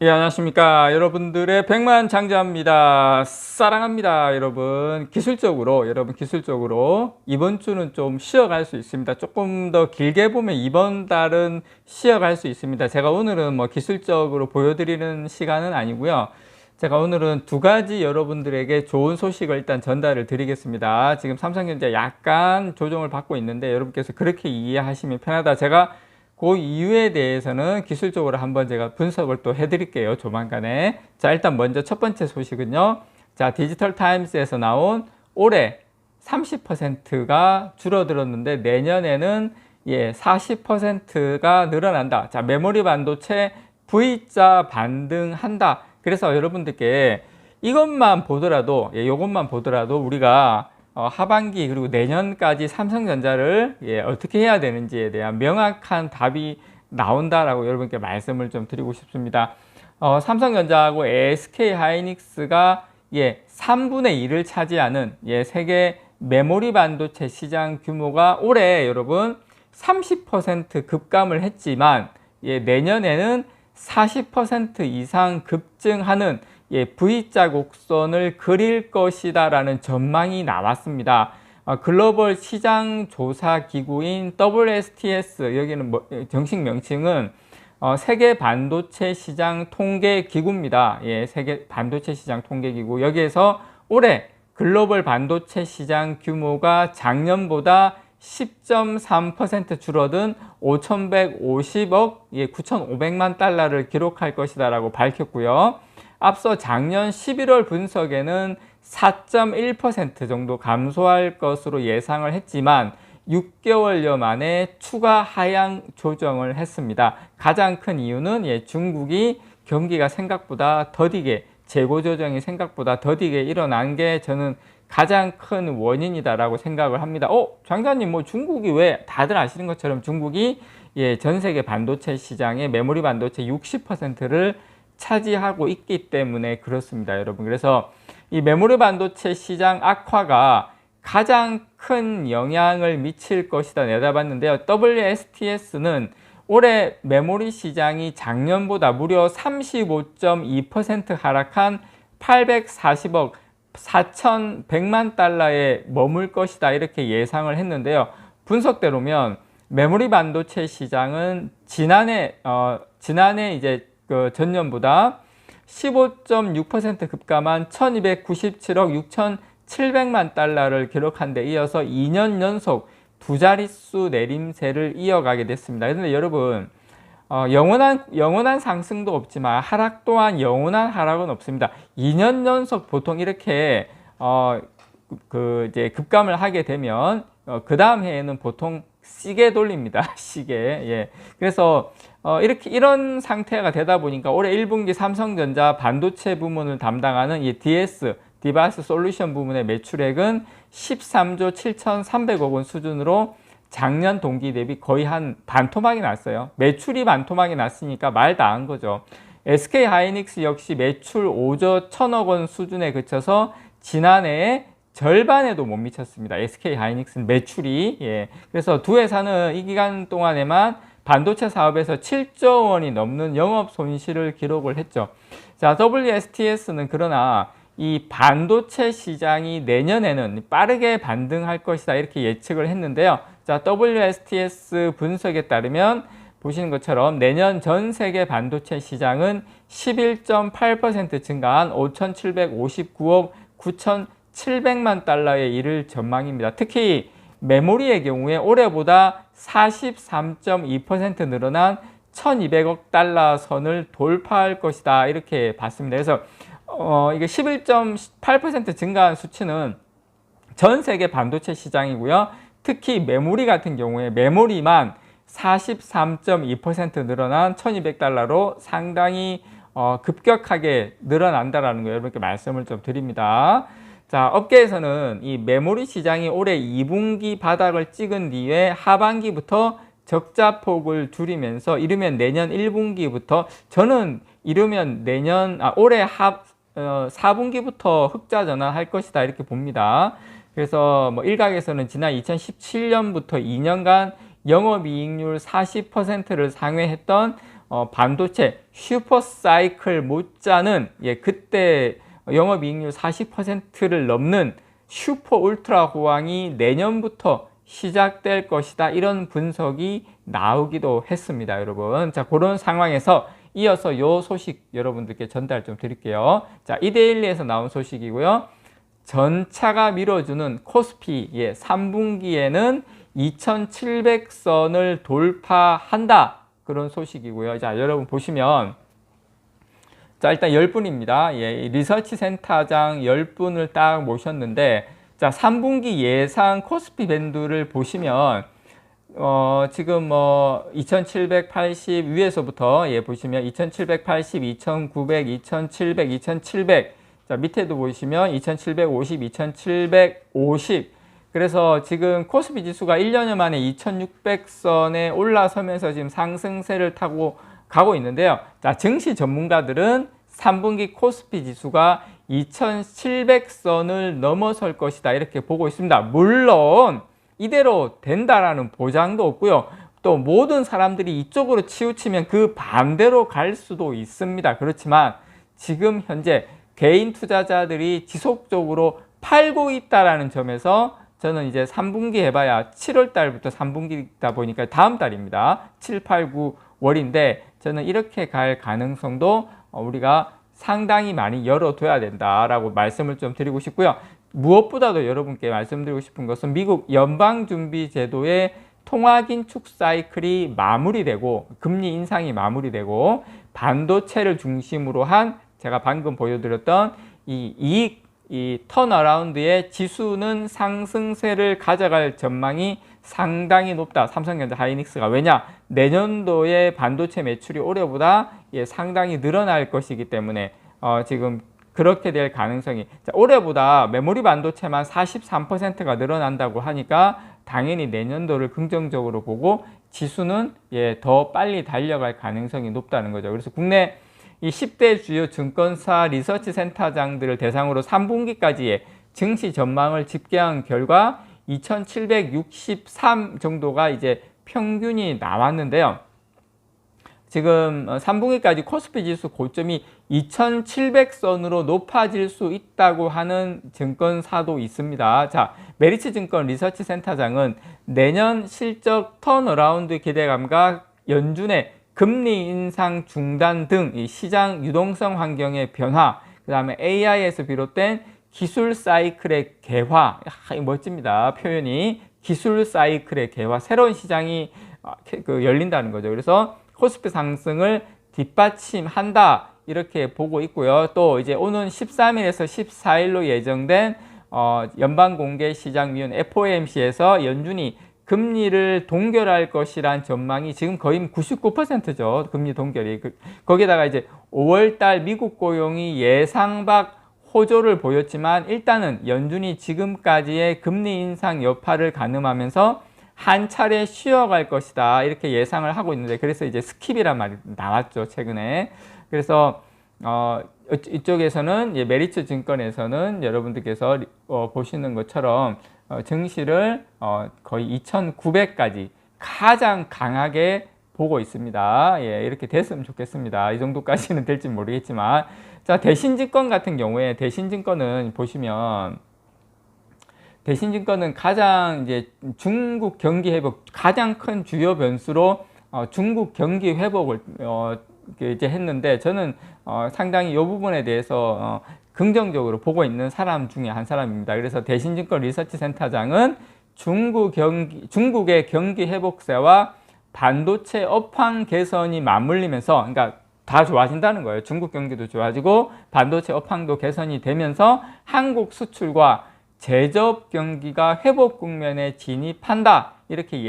예, 안녕하십니까. 여러분들의 백만장자입니다. 사랑합니다. 여러분, 기술적으로 이번 주는 좀 쉬어갈 수 있습니다. 조금 더 길게 보면 이번 달은 쉬어갈 수 있습니다. 제가 오늘은 뭐 기술적으로 보여드리는 시간은 아니고요. 제가 오늘은 두 가지 여러분들에게 좋은 소식을 일단 전달을 드리겠습니다. 지금 삼성전자 약간 조정을 받고 있는데 여러분께서 그렇게 이해하시면 편하다. 제가 그 이유에 대해서는 기술적으로 한번 제가 분석을 또 해드릴게요. 조만간에. 자, 일단 먼저 첫 번째 소식은요. 자, 디지털 타임스에서 나온 올해 30%가 줄어들었는데 내년에는 40%가 늘어난다. 자, 메모리 반도체 V자 반등한다. 그래서 여러분들께 이것만 보더라도, 이것만 보더라도 우리가 하반기 그리고 내년까지 삼성전자를 어떻게 해야 되는지에 대한 명확한 답이 나온다라고 여러분께 말씀을 좀 드리고 싶습니다. 삼성전자하고 SK하이닉스가 3분의 1을 차지하는 세계 메모리 반도체 시장 규모가 올해 여러분 30% 급감을 했지만 내년에는 40% 이상 급증하는 V자 곡선을 그릴 것이다 라는 전망이 나왔습니다. 글로벌 시장 조사 기구인 WSTS, 여기는 정식 명칭은 세계 반도체 시장 통계 기구입니다. 세계 반도체 시장 통계 기구. 여기에서 올해 글로벌 반도체 시장 규모가 작년보다 10.3% 줄어든 5,150억 9,500만 달러를 기록할 것이다 라고 밝혔고요. 앞서 작년 11월 분석에는 4.1% 정도 감소할 것으로 예상을 했지만 6개월여 만에 추가 하향 조정을 했습니다. 가장 큰 이유는 중국이 경기가 생각보다 더디게, 재고 조정이 생각보다 더디게 일어난 게 저는 가장 큰 원인이다라고 생각을 합니다. 장사님, 중국이 왜 다들 아시는 것처럼 중국이 전 세계 반도체 시장의 메모리 반도체 60%를 차지하고 있기 때문에 그렇습니다, 여러분. 그래서 이 메모리 반도체 시장 악화가 가장 큰 영향을 미칠 것이다 내다봤는데요. WSTS는 올해 메모리 시장이 작년보다 무려 35.2% 하락한 840억 4,100만 달러에 머물 것이다 이렇게 예상을 했는데요. 분석대로면 메모리 반도체 시장은 지난해 이제 전년보다 15.6% 급감한 1297억 6,700만 달러를 기록한 데 이어서 2년 연속 두 자릿수 내림세를 이어가게 됐습니다. 그런데 여러분, 영원한 상승도 없지만 하락 또한 영원한 하락은 없습니다. 2년 연속 보통 이렇게 이제 급감을 하게 되면 그 다음 해에는 보통 시계 돌립니다. 시계. 그래서 이런 상태가 되다 보니까 올해 1분기 삼성전자 반도체 부문을 담당하는 DS 디바이스 솔루션 부문의 매출액은 13조 7,300억 원 수준으로 작년 동기 대비 거의 한 반토막이 났어요. 매출이 반토막이 났으니까 말 다 한 거죠. SK하이닉스 역시 매출 5조 1,000억 원 수준에 그쳐서 지난해에 절반에도 못 미쳤습니다. SK하이닉스는 매출이. 그래서 두 회사는 이 기간 동안에만 반도체 사업에서 7조 원이 넘는 영업 손실을 기록을 했죠. 자, WSTS는 그러나 이 반도체 시장이 내년에는 빠르게 반등할 것이다 이렇게 예측을 했는데요. 자, WSTS 분석에 따르면 보시는 것처럼 내년 전 세계 반도체 시장은 11.8% 증가한 5,759억 9,700만 달러에 이를 전망입니다. 특히 메모리의 경우에 올해보다 43.2% 늘어난 1,200억 달러 선을 돌파할 것이다 이렇게 봤습니다. 그래서 이게 11.8% 증가한 수치는 전 세계 반도체 시장이고요. 특히 메모리 같은 경우에 메모리만 43.2% 늘어난 1,200달러로 상당히 급격하게 늘어난다라는 거 여러분께 말씀을 좀 드립니다. 자, 업계에서는 이 메모리 시장이 올해 2분기 바닥을 찍은 뒤에 하반기부터 적자폭을 줄이면서 이르면 내년 1분기부터 저는 이르면 올해 4분기부터 흑자 전환할 것이다 이렇게 봅니다. 그래서 일각에서는 지난 2017년부터 2년간 영업이익률 40%를 상회했던 반도체 슈퍼 사이클 못지않은 그때 영업이익률 40%를 넘는 슈퍼 울트라 호황이 내년부터 시작될 것이다. 이런 분석이 나오기도 했습니다, 여러분. 자, 그런 상황에서 이어서 요 소식 여러분들께 전달 좀 드릴게요. 자, 이데일리에서 나온 소식이고요. 전차가 밀어주는 코스피 3분기에는 2700선을 돌파한다. 그런 소식이고요. 자, 여러분 보시면 자, 일단 10분입니다. 리서치 센터장 10분을 딱 모셨는데 자, 3분기 예상 코스피 밴드를 보시면 지금 2780 위에서부터 보시면 2780, 2900, 2700, 2700 자, 밑에도 보시면 2750, 2750 그래서 지금 코스피 지수가 1년여 만에 2600선에 올라서면서 지금 상승세를 타고 가고 있는데요. 자, 증시 전문가들은 3분기 코스피 지수가 2700선을 넘어설 것이다. 이렇게 보고 있습니다. 물론 이대로 된다라는 보장도 없고요. 또 모든 사람들이 이쪽으로 치우치면 그 반대로 갈 수도 있습니다. 그렇지만 지금 현재 개인 투자자들이 지속적으로 팔고 있다라는 점에서 저는 이제 3분기 해봐야 7월 달부터 3분기다 보니까 다음 달입니다. 7, 8, 9월인데 저는 이렇게 갈 가능성도 우리가 상당히 많이 열어둬야 된다라고 말씀을 좀 드리고 싶고요. 무엇보다도 여러분께 말씀드리고 싶은 것은 미국 연방준비제도의 통화긴축 사이클이 마무리되고 금리 인상이 마무리되고 반도체를 중심으로 한 제가 방금 보여드렸던 이 턴어라운드의 지수는 상승세를 가져갈 전망이 상당히 높다. 삼성전자 하이닉스가. 왜냐? 내년도에 반도체 매출이 올해보다 상당히 늘어날 것이기 때문에 지금 그렇게 될 가능성이 올해보다 메모리 반도체만 43%가 늘어난다고 하니까 당연히 내년도를 긍정적으로 보고 지수는 더 빨리 달려갈 가능성이 높다는 거죠. 그래서 국내 이 10대 주요 증권사 리서치 센터장들을 대상으로 3분기까지의 증시 전망을 집계한 결과 2763 정도가 이제 평균이 나왔는데요. 지금 3분기까지 코스피 지수 고점이 2700선으로 높아질 수 있다고 하는 증권사도 있습니다. 자, 메리츠 증권 리서치 센터장은 내년 실적 턴어라운드 기대감과 연준의 금리 인상 중단 등 이 시장 유동성 환경의 변화, 그 다음에 AI에서 비롯된 기술 사이클의 개화, 멋집니다. 표현이 기술 사이클의 개화, 새로운 시장이 열린다는 거죠. 그래서 코스피 상승을 뒷받침한다 이렇게 보고 있고요. 또 이제 오는 13일에서 14일로 예정된 연방공개시장위원 FOMC에서 연준이 금리를 동결할 것이란 전망이 지금 거의 99%죠. 금리 동결이. 거기다가 이제 5월달 미국 고용이 예상 밖 호조를 보였지만 일단은 연준이 지금까지의 금리 인상 여파를 가늠하면서 한 차례 쉬어갈 것이다. 이렇게 예상을 하고 있는데 그래서 이제 스킵이란 말이 나왔죠. 최근에. 그래서 이쪽에서는 메리츠 증권에서는 여러분들께서 보시는 것처럼 증시를 거의 2900까지 가장 강하게 보고 있습니다. 이렇게 됐으면 좋겠습니다. 이 정도까지는 될지 모르겠지만 자, 대신증권 같은 경우에 대신증권은 보시면 대신증권은 가장 이제 중국 경기 회복 가장 큰 주요 변수로 중국 경기 회복을 이제 했는데 저는 상당히 이 부분에 대해서 긍정적으로 보고 있는 사람 중에 한 사람입니다. 그래서 대신증권 리서치 센터장은 중국의 경기 회복세와 반도체 업황 개선이 맞물리면서 그러니까 다 좋아진다는 거예요. 중국 경기도 좋아지고 반도체 업황도 개선이 되면서 한국 수출과 제조업 경기가 회복 국면에 진입한다. 이렇게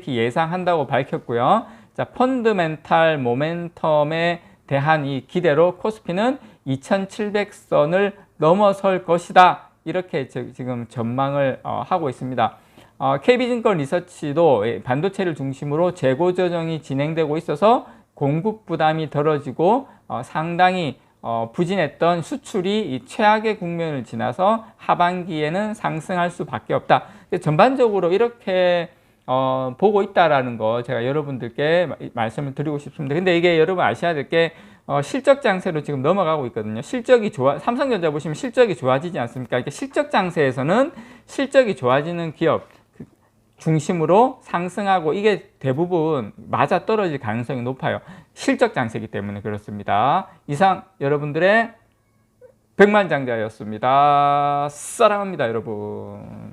예상한다고 밝혔고요. 자, 펀드멘탈 모멘텀에 대한 이 기대로 코스피는 2700선을 넘어설 것이다. 이렇게 지금 전망을 하고 있습니다. KB증권 리서치도 반도체를 중심으로 재고 조정이 진행되고 있어서 공급 부담이 덜어지고 상당히 부진했던 수출이 이 최악의 국면을 지나서 하반기에는 상승할 수밖에 없다. 전반적으로 이렇게 보고 있다라는 거 제가 여러분들께 말씀을 드리고 싶습니다. 근데 이게 여러분 아셔야 될 게 실적 장세로 지금 넘어가고 있거든요. 실적이 삼성전자 보시면 실적이 좋아지지 않습니까? 이렇게 실적 장세에서는 실적이 좋아지는 기업 중심으로 상승하고 이게 대부분 맞아 떨어질 가능성이 높아요. 실적 장세이기 때문에 그렇습니다. 이상 여러분들의 백만장자였습니다. 사랑합니다, 여러분.